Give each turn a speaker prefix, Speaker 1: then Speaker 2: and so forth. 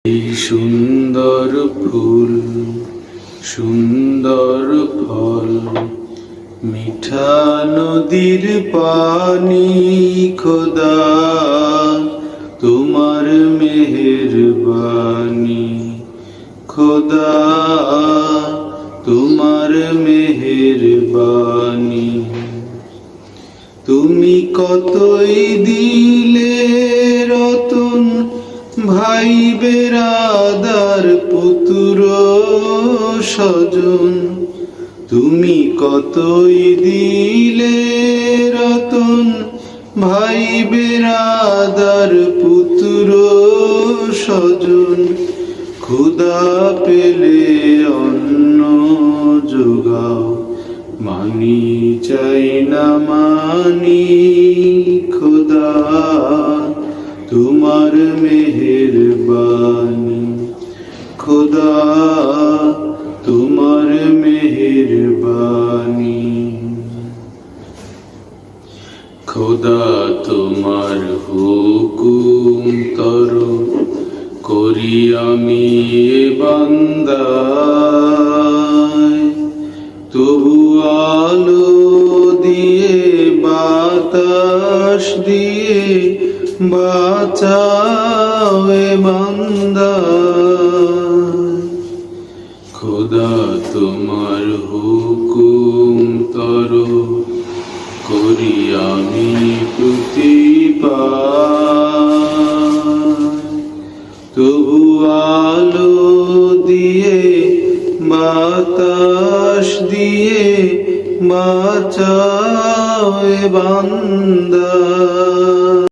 Speaker 1: এই সুন্দর ফুল সুন্দর ফল মিঠা নদীর পানি খোদা তোমার মেহেরবানি খোদা তোমার মেহেরবানি তুমি কতই দিলে রতন ভাই বেরাদার পুত্র স্বজন তুমি কতই দিলে রতন ভাই বেরাদার পুত্র স্বজন ক্ষুধা পেলে অন্ন যোগাও মানি চাই না মানি খোদা তোমার মেহেরবানি খোদা তোমার মেহেরবানি খোদা তোমার হুকুম তর করি আমি এ বান্দায় তবু আলো দিয়ে বাতাস দিয়ে বাঁচাও এ বান্দা খোদা তোমার হুকুম তর করি আমি প্রতিপাল তবু আলো দিয়ে বাতাস দিয়ে বাঁচাও এ বান্দা